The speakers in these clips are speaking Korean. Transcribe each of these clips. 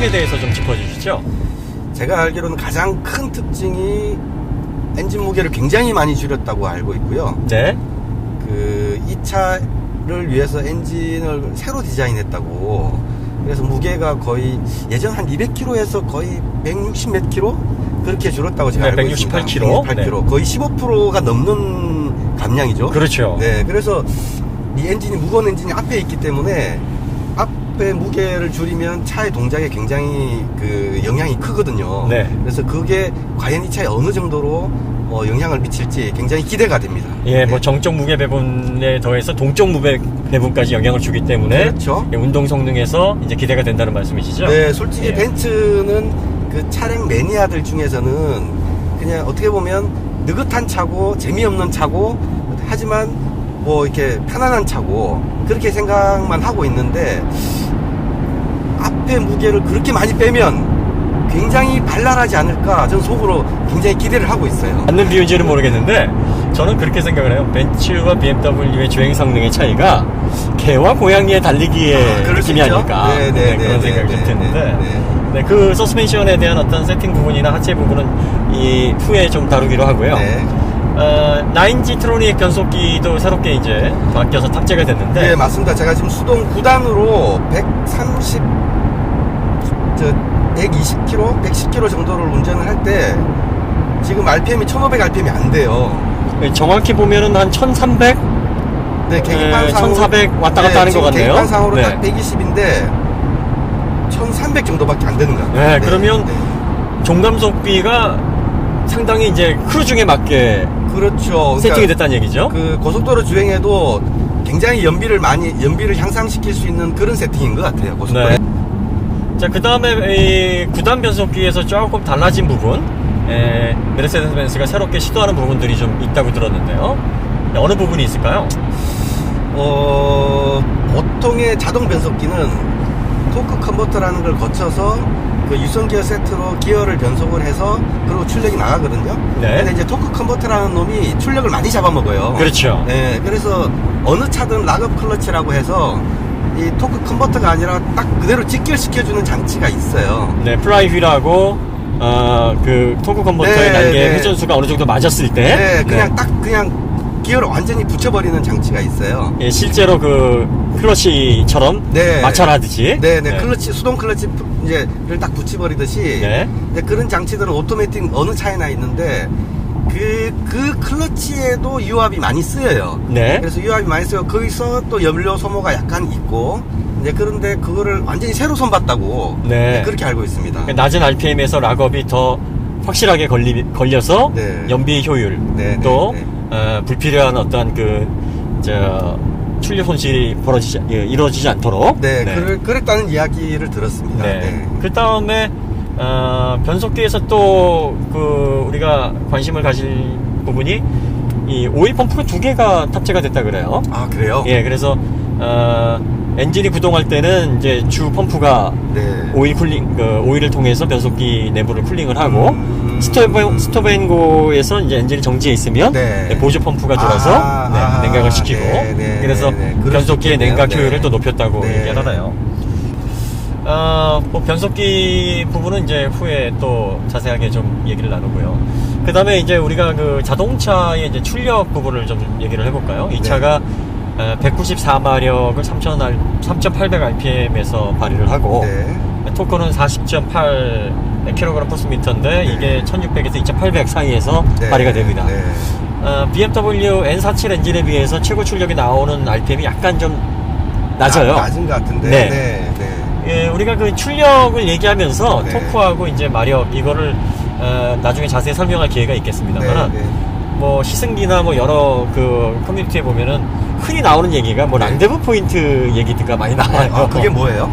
특징에 대해서 좀 짚어주시죠. 제가 알기로는 가장 큰 특징이 엔진 무게를 굉장히 많이 줄였다고 알고 있고요. 네. 이 차를 위해서 엔진을 새로 디자인했다고. 그래서 무게가 거의 예전 한 200km에서 거의 160 몇 킬로 그렇게 줄었다고 제가 알고 있습니다. 168km. 168km. 거의 15%가 넘는 감량이죠. 그렇죠. 네, 그래서 이 엔진이 무거운 엔진이 앞에 있기 때문에 앞에 무게를 줄이면 차의 동작에 굉장히 그 영향이 크거든요. 네. 그래서 그게 과연 이 차에 어느 정도로 영향을 미칠지 굉장히 기대가 됩니다. 예, 뭐 네. 정적 무게 배분에 더해서 동적 무게 배분까지 영향을 주기 때문에 그렇죠. 예, 운동 성능에서 이제 기대가 된다는 말씀이시죠? 네, 솔직히 예. 벤츠는 그 차량 매니아들 중에서는 그냥 어떻게 보면 느긋한 차고 재미없는 차고 하지만 뭐 이렇게 편안한 차고 그렇게 생각만 하고 있는데 앞에 무게를 그렇게 많이 빼면 굉장히 발랄하지 않을까 저는 속으로 굉장히 기대를 하고 있어요. 맞는 비유인지는 모르겠는데 저는 그렇게 생각을 해요. 벤츠와 BMW의 주행 성능의 차이가 개와 고양이의 달리기의 그럴 수 느낌이 있죠. 아닐까 네, 그런 생각이 좀 드는데 네. 네, 그 서스펜션에 대한 어떤 세팅 부분이나 하체 부분은 이 후에 좀 다루기로 하고요. 네. 9G 트로닉 변속기도 새롭게 이제 바뀌어서 탑재가 됐는데 네, 맞습니다. 제가 지금 수동 9단으로 120km, 110km 정도를 운전을 할 때 지금 RPM이 1500 RPM이 안 돼요. 정확히 보면은 한 1300? 네, 계기판상으로 1400 왔다 갔다 하는 것 같네요. 계기판상으로 네. 딱 120인데 1300 정도밖에 안 되는 거예요. 네, 그러면 종감속비가 상당히 이제 크루징에 맞게 그렇죠. 세팅이 됐다는 얘기죠. 그 고속도로 주행에도 굉장히 연비를 향상시킬 수 있는 그런 세팅인 것 같아요. 고속도로. 네. 자, 그 다음에 이 9단 변속기에서 조금 달라진 부분, 메르세데스 벤츠가 새롭게 시도하는 부분들이 좀 있다고 들었는데요. 네, 어느 부분이 있을까요? 보통의 자동 변속기는 토크 컨버터라는 걸 거쳐서 그 유선기어 세트로 기어를 변속을 해서 그리고 출력이 나가거든요. 네. 근데 이제 토크 컨버터라는 놈이 출력을 많이 잡아먹어요. 그렇죠. 네, 그래서 어느 차든 락업 클러치라고 해서 이 토크 컨버터가 아니라 딱 그대로 직결시켜주는 장치가 있어요. 네, 플라이휠하고 그 토크 컨버터의 네, 날개 네. 회전수가 어느 정도 맞았을 때, 네, 그냥 기어를 완전히 붙여버리는 장치가 있어요. 예, 실제로 그 클러치처럼 네. 마찰하듯이. 네네, 클러치, 수동 클러치 이제를 딱 붙여버리듯이. 네. 근데 그런 장치들은 오토매틱 어느 차이나 있는데 그 클러치에도 유압이 많이 쓰여요. 네. 그래서 유압이 많이 쓰여 거기서 또 연료 소모가 약간 있고 이제 그런데 그거를 완전히 새로 손봤다고 네. 그렇게 알고 있습니다. 낮은 RPM에서 락업이 더 확실하게 걸려서 네. 연비 효율 네, 또 네, 불필요한 어떤 출력 손실이 이루어지지 않도록. 네, 그랬다는 이야기를 들었습니다. 네. 네. 그 다음에 변속기에서 또 우리가 관심을 가질 부분이 이 오일 펌프가 2개가 탑재가 됐다 그래요. 아, 그래요? 예, 그래서 엔진이 구동할 때는 이제 주 펌프가 네. 오일을 통해서 변속기 내부를 쿨링을 하고 스톱앤고에서 이제 엔진이 정지해 있으면 네. 보조 펌프가 돌아서 냉각을 시키고 그래서 변속기의 냉각 효율을 또 높였다고 얘기를 하나요. 뭐 변속기 부분은 이제 후에 또 자세하게 좀 얘기를 나누고요. 그 다음에 이제 우리가 그 자동차의 이제 출력 부분을 좀 얘기를 해볼까요? 이 차가 194마력을 3,800 RPM에서 발휘를 하고 토크는 40.8kg/m인데 이게 1600에서 2800 사이에서 발휘가 됩니다. BMW N47 엔진에 비해서 최고 출력이 나오는 RPM이 약간 좀 낮아요. 낮은 것 같은데. 네. 예, 우리가 그 출력을 얘기하면서 토크하고 이제 마력 이거를 나중에 자세히 설명할 기회가 있겠습니다만 뭐 시승기나 뭐 여러 그 커뮤니티에 보면은 흔히 나오는 얘기가 뭐 랑데부 포인트 얘기가 많이 나와요. 아, 그게 뭐예요?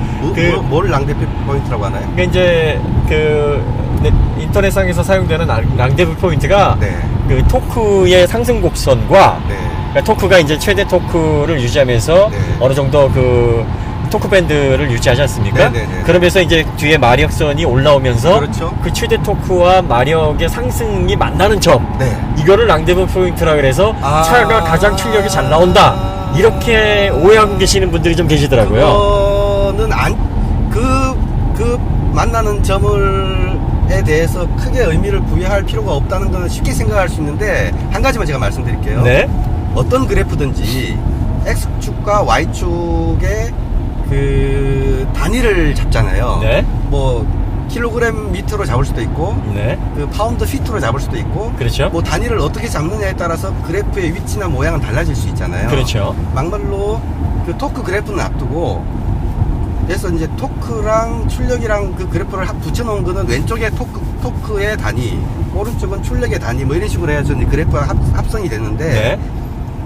뭘 랑데부 포인트라고 하나요? 그게 이제 인터넷상에서 사용되는 랑데부 포인트가 그 토크의 상승 곡선과 그러니까 토크가 이제 최대 토크를 유지하면서 어느 정도 그 토크 밴드를 유지하지 않습니까? 그러면서 이제 뒤에 마력선이 올라오면서 그 최대 토크와 마력의 상승이 만나는 점 이거를 랑데부 포인트라 그래서 차가 가장 출력이 잘 나온다 이렇게 오해하고 계시는 분들이 좀 계시더라고요. 그거는 그 만나는 점을에 대해서 크게 의미를 부여할 필요가 없다는 것은 쉽게 생각할 수 있는데 한 가지만 제가 말씀드릴게요. 네. 어떤 그래프든지 X축과 Y축의 그 단위를 잡잖아요. 네. 뭐 킬로그램 미터로 잡을 수도 있고 네. 그 파운드 피트로 잡을 수도 있고 그렇죠. 뭐 단위를 어떻게 잡느냐에 따라서 그래프의 위치나 모양은 달라질 수 있잖아요. 그렇죠. 막말로 그 토크 그래프는 앞두고 그래서 이제 토크랑 출력이랑 그 그래프를 붙여놓은 거는 왼쪽에 토크의 단위, 오른쪽은 출력의 단위 뭐 이런 식으로 해야지 이제 그래프가 합성이 되는데 네.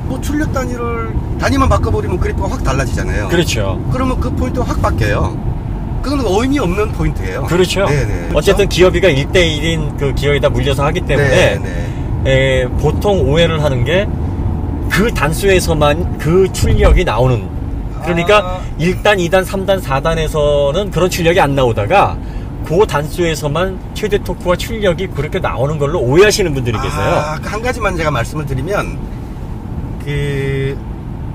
뭐 출력 단위만 바꿔버리면 그래프가 확 달라지잖아요. 그렇죠. 그러면 그 포인트가 확 바뀌어요. 그건 의미 없는 포인트예요. 그렇죠. 네네. 어쨌든 기업이가 1대1인 그 기업에다 물려서 하기 때문에 네네. 보통 오해를 하는 게 그 단수에서만 그 출력이 나오는, 그러니까 1단, 2단, 3단, 4단에서는 그런 출력이 안 나오다가 그 단수에서만 최대 토크와 출력이 그렇게 나오는 걸로 오해하시는 분들이 계세요. 한 가지만 제가 말씀을 드리면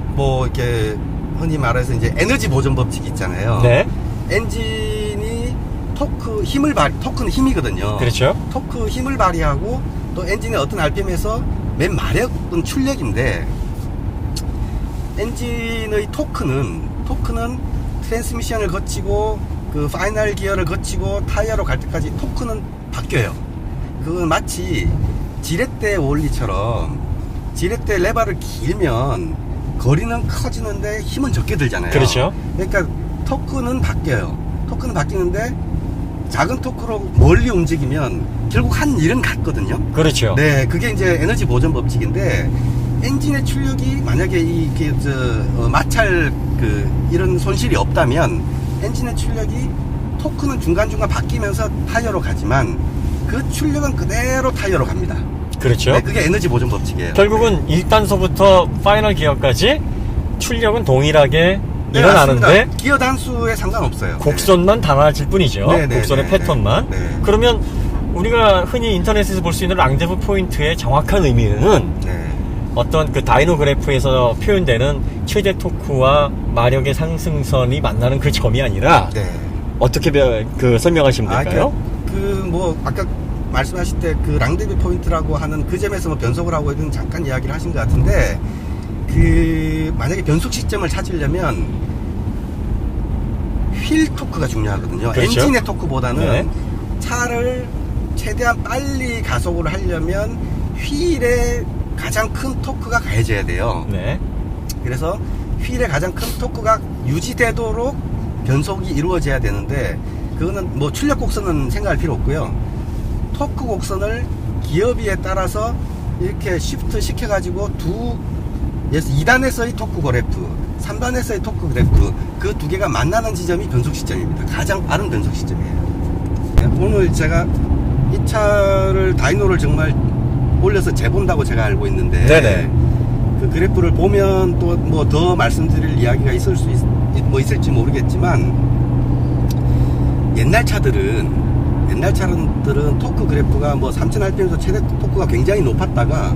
뭐 이렇게 흔히 말해서 이제 에너지 보존 법칙이 있잖아요. 네. 엔진이 토크는 힘이거든요. 그렇죠. 토크 힘을 발휘하고 또 엔진의 어떤 RPM에서 맨 마력은 출력인데 엔진의 토크는 트랜스미션을 거치고 그 파이널 기어를 거치고 타이어로 갈 때까지 토크는 바뀌어요. 그건 마치 지렛대 원리처럼 지렛대 레버를 길면 거리는 커지는데 힘은 적게 들잖아요. 그렇죠. 그러니까 토크는 바뀌어요. 토크는 바뀌는데 작은 토크로 멀리 움직이면 결국 한 일은 같거든요. 그렇죠. 네, 그게 이제 에너지 보존 법칙인데 엔진의 출력이 만약에 마찰 이런 손실이 없다면 엔진의 출력이 토크는 중간중간 바뀌면서 타이어로 가지만 그 출력은 그대로 타이어로 갑니다. 그렇죠. 네, 그게 에너지 보존 법칙이에요. 결국은 1단서부터 파이널 기어까지 출력은 동일하게 네, 일어나는데 맞습니다. 기어 단수에 상관없어요. 곡선만 달라질 뿐이죠. 네, 곡선의 네, 패턴만. 네. 그러면 우리가 흔히 인터넷에서 볼 수 있는 랑데브 포인트의 정확한 의미는 네. 어떤 그 다이노 그래프에서 표현되는 최대 토크와 마력의 상승선이 만나는 그 점이 아니라 네. 어떻게 설명하시면 될까요? 뭐 아까 말씀하실 때 그 랑데브 포인트라고 하는 그 점에서 뭐 변속을 하고 있는 잠깐 이야기를 하신 것 같은데 만약에 변속 시점을 찾으려면 휠 토크가 중요하거든요. 그렇죠? 엔진의 토크보다는 네. 차를 최대한 빨리 가속을 하려면 휠에 가장 큰 토크가 가해져야 돼요. 네. 그래서 휠에 가장 큰 토크가 유지되도록 변속이 이루어져야 되는데 그거는 뭐 출력 곡선은 생각할 필요 없고요. 토크 곡선을 기어비에 따라서 이렇게 시프트 시켜가지고 2단에서의 토크 그래프, 3단에서의 토크 그래프 그 두 개가 만나는 지점이 변속 시점입니다. 가장 빠른 변속 시점이에요. 네, 오늘 제가 이 차를 다이노를 정말 올려서 재본다고 제가 알고 있는데 네네. 그 그래프를 보면 또 뭐 더 말씀드릴 이야기가 있을지 모르겠지만 옛날 차들은 토크 그래프가 뭐 3000rpm에서 최대 토크가 굉장히 높았다가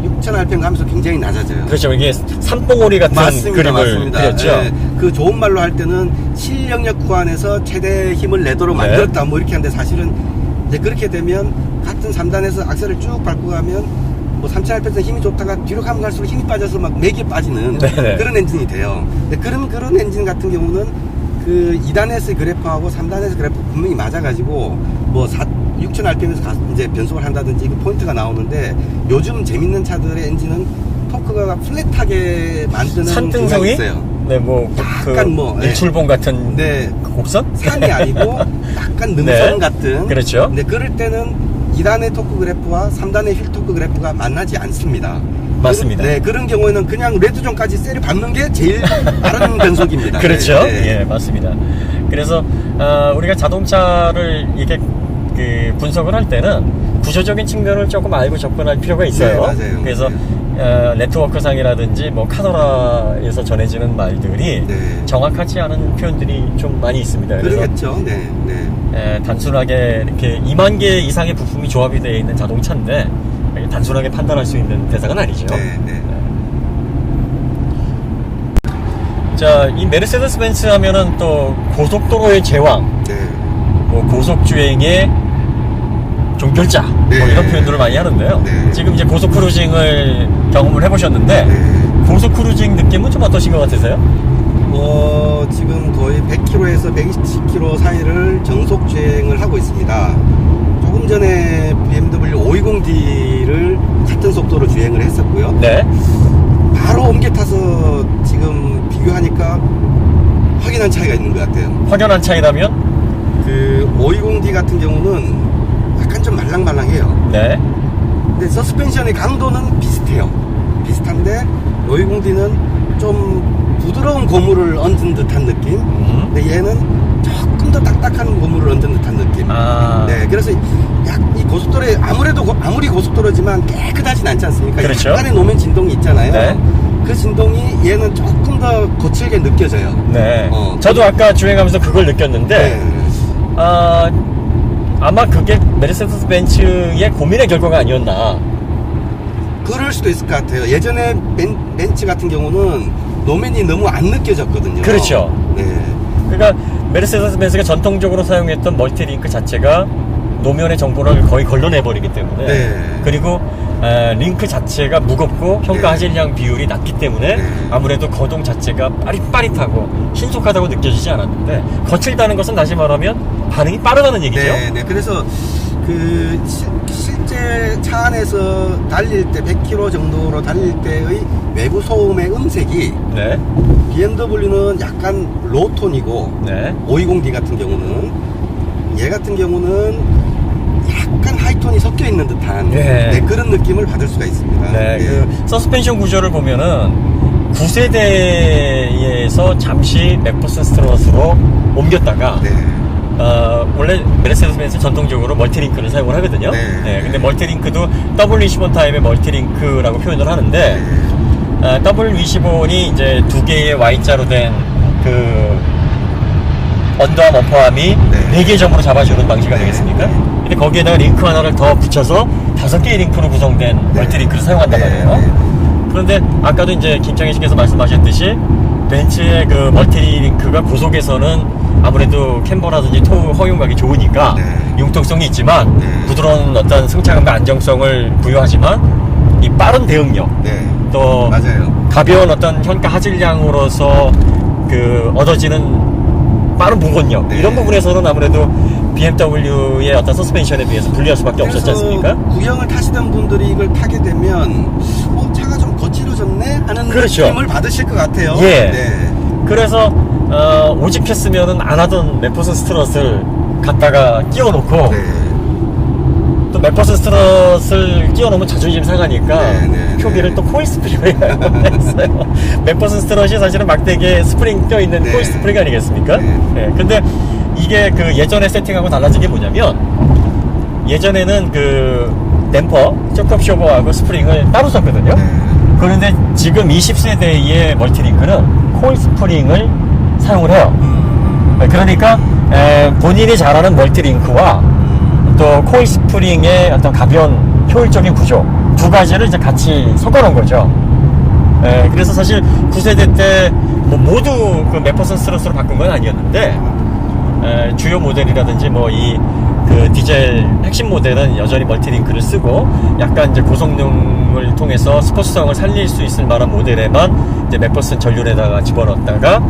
6000rpm 가면서 굉장히 낮아져요. 그렇죠. 이게 산봉오리 같은 그림을 그렸죠. 네, 그 좋은 말로 할 때는 실력력 구간에서 최대 힘을 내도록 만들었다 뭐 이렇게 하는데 사실은 이제 그렇게 되면 같은 3단에서 악셀을 쭉 밟고 가면 뭐 3000rpm에서 힘이 좋다가 뒤로 가면 갈수록 힘이 빠져서 막 맥이 빠지는 네네. 그런 엔진이 돼요. 근데 그런 엔진 같은 경우는 그 2단에서의 그래프하고 3단에서 그래프 분명히 맞아가지고 뭐 6000rpm에서 이제 변속을 한다든지 그 포인트가 나오는데 요즘 재밌는 차들의 엔진은 토크가 플랫하게 만드는 산등성이 있어요. 네, 뭐 약간 일출봉 같은 네, 그 곡선? 산이 아니고 약간 능선 네. 같은. 그렇죠. 근데 그럴 때는 2단의 토크 그래프와 3단의 휠 토크 그래프가 만나지 않습니다. 맞습니다. 그런 경우에는 그냥 레드존까지 셀을 밟는 게 제일 빠른 변속입니다. 그렇죠. 네. 예, 맞습니다. 그래서 우리가 자동차를 이게 분석을 할 때는 구조적인 측면을 조금 알고 접근할 필요가 있어요. 네, 맞아요. 그래서 네트워크상이라든지 뭐 카더라에서 전해지는 말들이 네. 정확하지 않은 표현들이 좀 많이 있습니다. 그래서 그러겠죠. 네. 단순하게 이렇게 2만 개 이상의 부품이 조합이 되어 있는 자동차인데 단순하게 판단할 수 있는 대상은 아니죠. 네. 자, 이 메르세데스 벤츠 하면은 또 고속도로의 제왕. 네. 뭐 고속주행의 종결자 네. 뭐 이런 표현들을 많이 하는데요. 네. 지금 이제 고속 크루징을 경험을 해보셨는데 네. 고속 크루징 느낌은 좀 어떠신 것 같으세요? 지금 거의 100km에서 120km 사이를 정속 주행을 하고 있습니다. 조금 전에 BMW 520D를 같은 속도로 주행을 했었고요. 네. 바로 옮겨 타서 지금 비교하니까 확연한 차이가 있는 것 같아요. 확연한 차이라면? 그 520D 같은 경우는 약간 좀 말랑말랑해요. 네. 근데 서스펜션의 강도는 비슷해요. 비슷한데 520D는 좀 부드러운 고무를 얹은 듯한 느낌. 근데 얘는 조금 더 딱딱한 고무를 얹은 듯한 느낌. 아. 네, 그래서 이 고속도로에 아무리 고속도로지만 깨끗하진 않지 않습니까? 그렇죠. 약간의 노면 진동이 있잖아요. 네. 그 진동이 얘는 조금 더 거칠게 느껴져요. 네. 저도 아까 주행하면서 그걸 느꼈는데, 네. 아마 그게 메르세데스 벤츠의 고민의 결과가 아니었나. 그럴 수도 있을 것 같아요. 예전에 벤츠 같은 경우는 노면이 너무 안 느껴졌거든요. 그렇죠. 네. 그러니까 메르세데스 벤츠가 전통적으로 사용했던 멀티링크 자체가 노면의 정보를 거의 걸러내버리기 때문에 네. 그리고 링크 자체가 무겁고 평가 네. 하질량 비율이 낮기 때문에 네. 아무래도 거동 자체가 빠릿빠릿하고 신속하다고 느껴지지 않았는데 거칠다는 것은 다시 말하면 반응이 빠르다는 얘기죠. 네, 네. 그래서 그 실제 차 안에서 달릴 때 100km 정도로 달릴 때의 외부 소음의 음색이 네. BMW는 약간 로톤이고 네. 520D 같은 경우는 얘 같은 경우는 약간 하이톤이 섞여 있는 듯한 네. 네, 그런 느낌을 받을 수가 있습니다. 네, 그 서스펜션 구조를 보면은 9세대에서 잠시 맥퍼슨 스트럿으로 옮겼다가 네. 원래 메르세데스 벤츠 전통적으로 멀티링크를 사용을 하거든요. 네. 근데 멀티링크도 W25 타입의 멀티링크라고 표현을 하는데 W25이 이제 두 개의 Y자로 된 그 언더암 어퍼암이 네. 4개 점으로 잡아주는 방식 네. 아니겠습니까? 네. 근데 거기에다가 링크 하나를 더 붙여서 5개의 링크로 구성된 네. 멀티링크를 사용한단 네. 말이에요. 그런데 아까도 이제 김창희 씨께서 말씀하셨듯이 벤츠의 그 멀티링크가 고속에서는 아무래도 캠버라든지 토 허용감이 좋으니까 네. 융통성이 있지만 네. 부드러운 어떤 승차감과 안정성을 부여하지만 이 빠른 대응력 네. 또 맞아요. 가벼운 어떤 현가 하질량으로서 그 얻어지는 빠른 복원력 네. 이런 부분에서는 아무래도 BMW의 어떤 서스펜션에 비해서 불리할 수밖에 없었지 않습니까? 구형을 타시던 분들이 이걸 타게 되면 차가 좀 거칠어졌네 하는 그렇죠. 느낌을 받으실 것 같아요. 예. 네. 그래서 오직했으면은 안 하던 맥퍼슨 스트럿을 갖다가 끼워놓고 네. 또 맥퍼슨 스트럿을 끼워놓으면 자존심 상하니까 네, 네, 표기를 네. 또 코일 스프링을 했어요. 맥퍼슨 스트럿이 사실은 막대기에 스프링 껴있는 네. 코일 스프링 아니겠습니까? 네. 네. 근데 이게 그 예전에 세팅하고 달라진 게 뭐냐면 예전에는 그 댐퍼, 조컵 쇼버하고 스프링을 따로 썼거든요. 네. 그런데 지금 20세대의 멀티링크는 코일 스프링을 사용을 해요. 그러니까 본인이 잘 아는 멀티링크와 또 코일 스프링의 어떤 가벼운 효율적인 구조 두 가지를 이제 같이 섞어놓은 거죠. 그래서 사실 9세대 때 뭐 모두 그 맥퍼슨 스트럿으로 바꾼 건 아니었는데 주요 모델이라든지 뭐 이 그 디젤 핵심 모델은 여전히 멀티링크를 쓰고 약간 이제 고성능을 통해서 스포츠성을 살릴 수 있을 만한 모델에만 이제 맥퍼슨 전륜에다가 집어넣었다가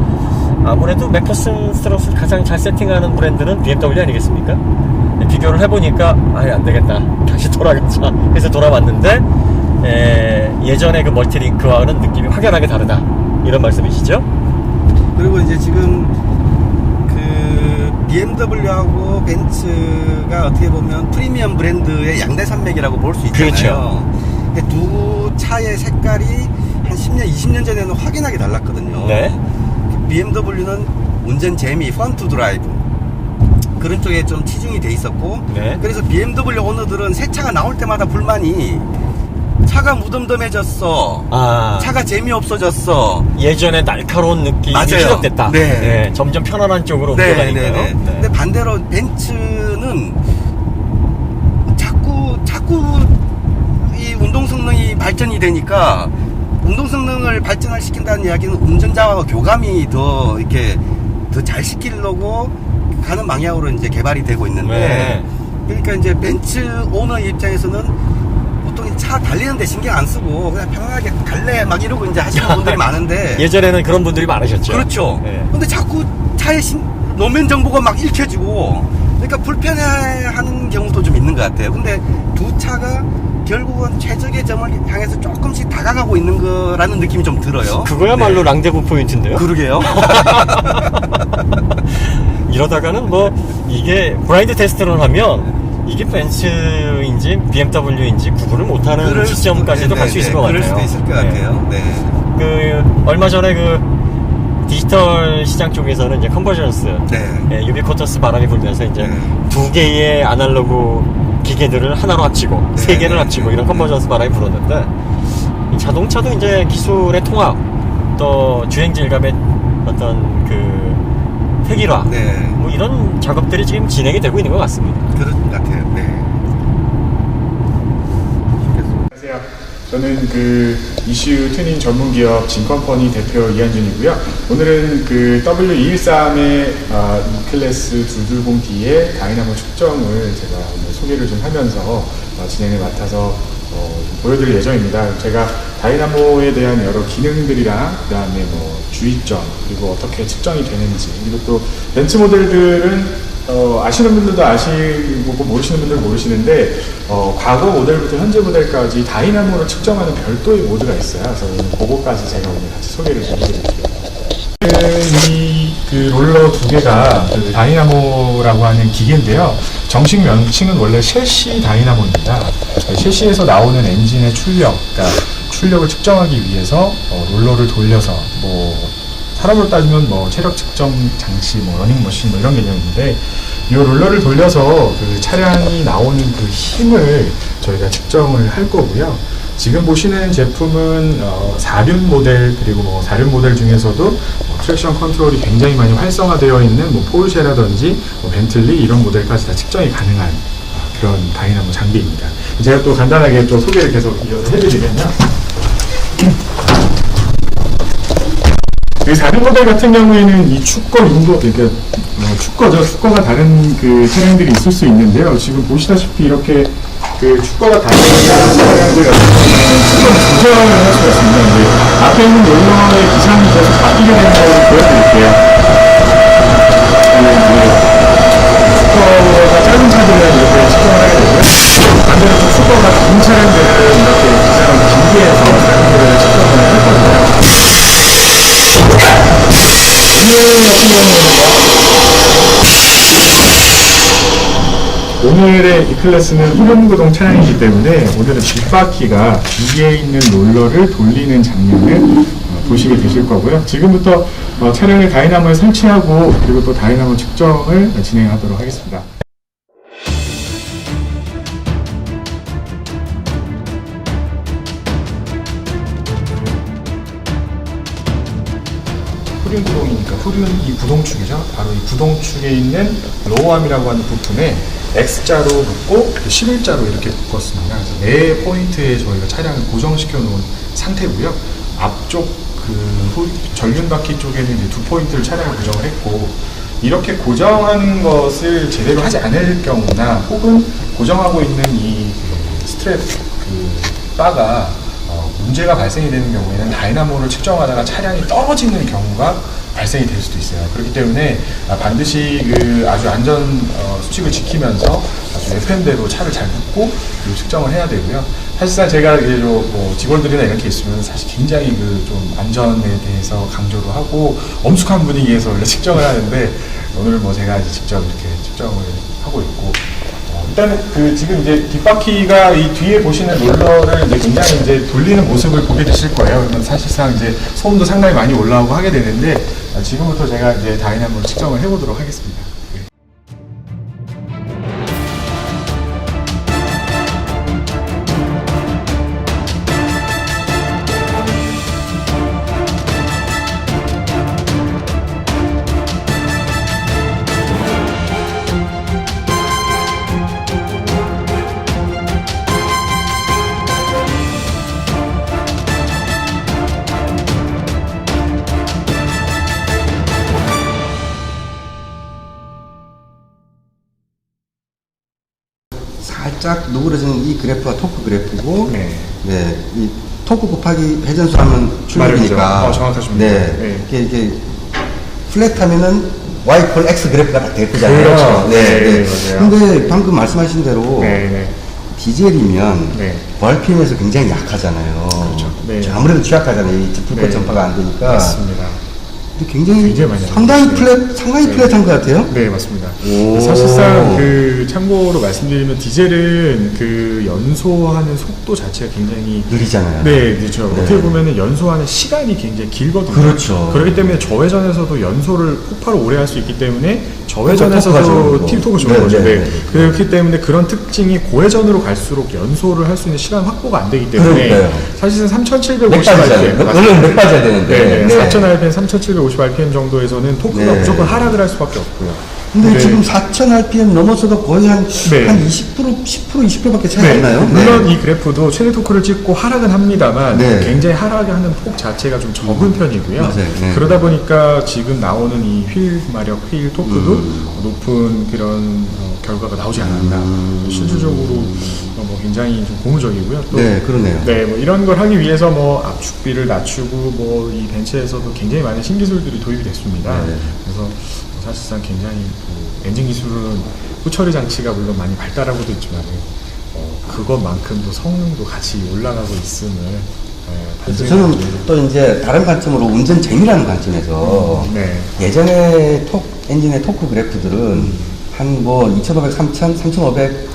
아무래도 맥퍼슨 스트럿을 가장 잘 세팅하는 브랜드는 BMW 아니겠습니까? 비교를 해보니까 아예 안 되겠다 다시 돌아가자 해서 돌아왔는데 예전에 그 멀티링크와는 느낌이 확연하게 다르다 이런 말씀이시죠? 그리고 이제 지금 BMW하고 벤츠가 어떻게 보면 프리미엄 브랜드의 양대 산맥이라고 볼 수 있잖아요. 그렇죠. 근데 두 차의 색깔이 한 10년, 20년 전에는 확연하게 달랐거든요. 네. BMW는 운전 재미, 펀투 드라이브 그런 쪽에 좀 치중이 돼 있었고 네. 그래서 BMW 오너들은 새 차가 나올 때마다 불만이 차가 무덤덤해졌어. 차가 재미없어졌어. 예전에 날카로운 느낌이 맞아요. 시작됐다. 네. 점점 편안한 쪽으로 네, 옮겨가니까요. 네, 네. 근데 반대로 벤츠는 자꾸 이 운동 성능이 발전이 되니까 운동 성능을 발전을 시킨다는 이야기는 운전자와 교감이 더 이렇게 더 잘 시키려고 가는 방향으로 이제 개발이 되고 있는데 네. 그러니까 이제 벤츠 오너 입장에서는 보통 차 달리는데 신경 안 쓰고 그냥 편안하게 갈래 막 이러고 이제 하시는 분들이 많은데 예전에는 그런 분들이 많으셨죠. 그렇죠. 네. 근데 자꾸 차의 노면 정보가 막 읽혀지고 그러니까 불편해하는 경우도 좀 있는 것 같아요. 근데 두 차가 결국은 최적의 점을 향해서 조금씩 다가가고 있는 거라는 느낌이 좀 들어요. 그거야말로 랑데부 포인트인데요. 그러게요. 이러다가는 뭐 이게 브라인드 테스트를 하면 이게 벤츠인지 BMW인지 구분을 못하는 시점까지도 갈 수 있을 것 같아요. 그럴 수도 있을 것 같아요. 네. 그 얼마 전에 그 디지털 시장 쪽에서는 이제 컨버전스, 네. 유비쿼터스 바람이 불면서 이제 네. 두 개의 아날로그 기계들을 하나로 합치고 네, 세 개를 네, 합치고 네, 이런 컨버전스 바람이 불었는데 이 자동차도 이제 기술의 통합 또 주행 질감의 어떤 그 획일화 네. 뭐 이런 작업들이 지금 진행이 되고 있는 것 같습니다. 그럴 것 같아요. 네. 안녕하세요. 저는 그 이슈 튜닝 전문 기업 진컴퍼니 대표 이한준이고요. 오늘은 그 W213의 E클래스 220D의 다이나모 측정을 제가 오늘 소개를 좀 하면서 진행을 맡아서 보여드릴 예정입니다. 제가 다이나모에 대한 여러 기능들이랑 그다음에 뭐 주의점 그리고 어떻게 측정이 되는지 그리고 또 벤츠 모델들은 아시는 분들도 아시고 모르시는 분들은 모르시는데 과거 모델부터 현재 모델까지 다이나모를 측정하는 별도의 모드가 있어요. 그래서 오늘 그거까지 제가 오늘 같이 소개를 좀 해드릴게요. 이 롤러 두 개가 그 다이나모라고 하는 기계인데요. 정식 명칭은 원래 셰시 다이나모입니다. 셰시에서 나오는 엔진의 출력, 그러니까 출력을 측정하기 위해서 롤러를 돌려서 뭐 사람으로 따지면 뭐 체력 측정 장치, 뭐 러닝머신 뭐 이런 개념인데 이 롤러를 돌려서 그 차량이 나오는 그 힘을 저희가 측정을 할 거고요. 지금 보시는 제품은 4륜 모델 그리고 뭐 4륜 모델 중에서도 트랙션 컨트롤이 굉장히 많이 활성화되어 있는 뭐 포르쉐라든지 뭐 벤틀리 이런 모델까지 다 측정이 가능한 그런 다이나모 장비입니다. 제가 또 간단하게 또 소개를 계속 이어서 해드리면요. 이 4륜 모델 같은 경우에는 이 축거 인도, 그러니까 축거죠. 축거가 다른 그 차량들이 있을 수 있는데요. 지금 보시다시피 이렇게 그 축거가 다른 차량들 같은 경우에는 축거를 조절을 할 수가 있습니다. 앞에 있는 롤러의 기상이 계속 바뀌게 되는 걸 보여드릴게요. 축거가 짧은 차들은 이렇게 측정을 하게 되고요. 반대로 좀 축거가 긴 차량들은 이렇게 기상을 길게 해서 차량들을 측정을 할 거고요. 오늘의 이 클래스는 1륜 구동 차량이기 때문에 오늘은 뒷바퀴가 뒤에 있는 롤러를 돌리는 장면을 보시게 되실 거고요. 지금부터 차량을 다이나모에 설치하고 그리고 또 다이나모 측정을 진행하도록 하겠습니다. 후륜 구동이니까 후륜 이 구동축이죠. 바로 이 구동축에 있는 로어암이라고 하는 부품에 X자로 묶고 11자로 이렇게 묶었습니다. 그래서 네 포인트에 저희가 차량을 고정시켜 놓은 상태고요. 앞쪽 그 전륜 바퀴 쪽에는 이제 2포인트를 차량을 고정을 했고 이렇게 고정하는 것을 제대로 하지 않을 경우나 혹은 고정하고 있는 이 스트랩 바가 문제가 발생이 되는 경우에는 다이나모를 측정하다가 차량이 떨어지는 경우가 발생이 될 수도 있어요. 그렇기 때문에 반드시 그 아주 안전 수칙을 지키면서 아주 FM대로 차를 잘 묶고 그리고 측정을 해야 되고요. 사실상 제가 이제 뭐 직원들이나 이렇게 있으면 사실 굉장히 그 좀 안전에 대해서 강조를 하고 엄숙한 분위기에서 원래 측정을 하는데 오늘 뭐 제가 이제 직접 이렇게 측정을 하고 있고. 일단은 그 지금 이제 뒷바퀴가 이 뒤에 보시는 롤러를 이제 굉장히 이제 돌리는 모습을 보게 되실 거예요. 그러면 사실상 이제 소음도 상당히 많이 올라오고 하게 되는데 지금부터 제가 이제 다이나모를 측정을 해보도록 하겠습니다. 살짝 누그러지는 이 그래프가 토크 그래프고, 네. 네, 이 토크 곱하기 회전수 하면 출력이니까. 정확하십니다. 네. 이게 플랫하면은 Y 콜 X 그래프가 딱 되잖아요. 그렇죠. 네, 네, 맞아요. 근데 방금 말씀하신 대로 네. 디젤이면 네. RPM에서 굉장히 약하잖아요. 그렇죠. 네. 아무래도 취약하잖아요. 이 불꽃 네. 전파가 안 되니까. 맞습니다. 근데 굉장히 많이 상당히 알고 상당히 네. 플랫한 것 같아요. 네, 맞습니다. 오. 사실상 참고로 말씀드리면 디젤은 연소하는 속도 자체가 굉장히 느리잖아요. 네, 그렇죠. 네. 어떻게 보면은 연소하는 시간이 굉장히 길거든요. 그렇죠. 그렇기 때문에 저회전에서도 연소를 폭발을 오래 할 수 있기 때문에 토크가 좋은 저회전에서도 거고. 팁토크 좋은 네, 거죠. 네, 네. 네. 그렇기 때문에 그런 특징이 고회전으로 갈수록 연소를 할 수 있는 시간 확보가 안 되기 때문에 그러니까요. 사실상 3,750 맥 빠지잖아요. rpm 원래는 맥 빠져야 되는데. 네, 네. 4,000 rpm, 3,750 rpm 정도에서는 토크가 네. 무조건 하락을 할 수밖에 없고요. 근데 네. 지금 4,000 RPM 넘어서도 거의 한 20%, 네. 10%, 20%밖에 차이 안 나요? 물론 이 그래프도 최대 토크를 찍고 하락은 합니다만 네. 굉장히 하락을 하는 폭 자체가 좀 적은 편이고요. 맞아요. 네. 그러다 보니까 지금 나오는 이 휠 마력, 휠 토크도 높은 그런 결과가 나오지 않았나. 실질적으로 굉장히 좀 고무적이고요. 또 네, 그러네요. 네, 이런 걸 하기 위해서 압축비를 낮추고 이 벤츠에서도 굉장히 많은 신기술들이 도입이 됐습니다. 네. 그래서 사실상 굉장히 엔진 기술은 후처리 장치가 물론 많이 발달하고도 있지만 그것만큼도 성능도 같이 올라가고 있음을 저는 또 이제 다른 관점으로 운전 재미라는 관점에서 네. 예전에 엔진의 토크 그래프들은 한 2,500, 3,000, 3,500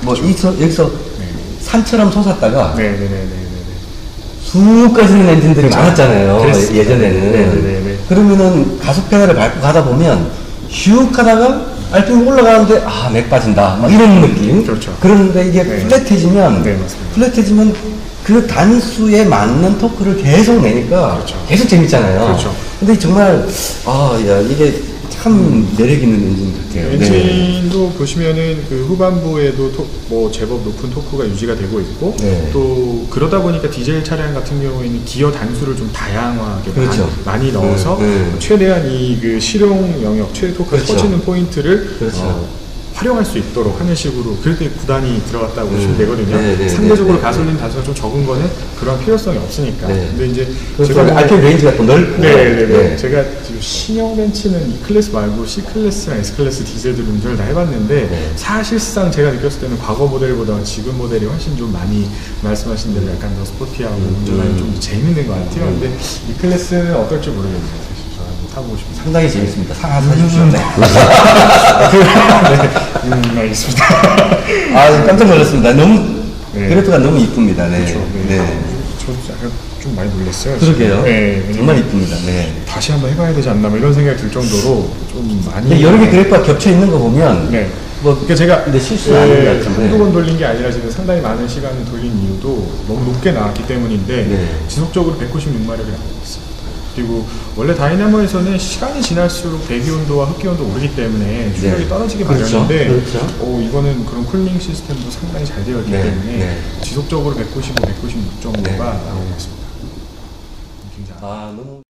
여기서 산처럼 솟았다가 쑥 꺼지는 엔진들이 많았잖아요. 그랬습니다. 예전에는. 네네네. 그러면은 가속 페달을 밟고 가다 보면 슉 하다가 RPM 올라가는데 맥 빠진다 막 이런 느낌. 그렇죠. 그런데 이게 네. 플랫해지면 네, 맞습니다. 플랫해지면 그 단수에 맞는 토크를 계속 내니까 그렇죠. 계속 재밌잖아요. 그렇죠. 근데 정말 이게 참 매력 있는 엔진 같아요. 엔진도 보시면은 그 후반부에도 제법 높은 토크가 유지가 되고 있고 네. 또 그러다 보니까 디젤 차량 같은 경우에는 기어 단수를 좀 다양하게 그렇죠. 많이 넣어서 최대한 이 실용 영역 최대 토크가 그렇죠. 터지는 포인트를 그렇죠. 활용할 수 있도록 하는 식으로 그럴 때 구단이 들어갔다고 보시면 되거든요. 네, 상대적으로 네, 가솔린 단수가 좀 적은 거는 그런 필요성이 없으니까. 네. 근데 이제 그래서 RPM 레인지가 또 넓고. 네. 제가 지금 신형 벤츠는 E 클래스 말고 C 클래스랑 S 클래스 디젤들 운전을 다 해봤는데 사실상 제가 느꼈을 때는 과거 모델보다 지금 모델이 훨씬 좀 많이 말씀하신 대로 약간 더 스포티하고 운전하기 좀 재밌는 것 같아요. 근데 E 클래스는 어떨지 모르겠네요. 사실 저 한번 타보고 싶습니다. 상당히 재밌습니다. 하나 사주십시오. 네. 알겠습니다. 깜짝 놀랐습니다. 너무 네. 그래프가 너무 이쁩니다. 네. 그렇죠. 저 약간 좀 많이 놀랐어요. 그러게요. 네, 정말 이쁩니다. 네. 다시 한번 해봐야 되지 않나 이런 생각이 들 정도로 좀 많이. 근데 여러 개 그래프가 겹쳐 있는 거 보면 네. 그러니까 제가 근데 실수 안 하는 것 같은데. 한두 번 돌린 게 아니라 지금 상당히 많은 시간을 돌린 이유도 너무 높게 나왔기 때문인데 네. 지속적으로 196마력이 나오고 있습니다. 그리고 원래 다이나모에서는 시간이 지날수록 배기 온도와 흡기 온도 오르기 때문에 출력이 떨어지기 그렇죠. 마련인데 그렇죠. 이거는 그런 쿨링 시스템도 상당히 잘 되어 있기 때문에 지속적으로 195, 196 정도가 나오고 있습니다. 굉장히 너무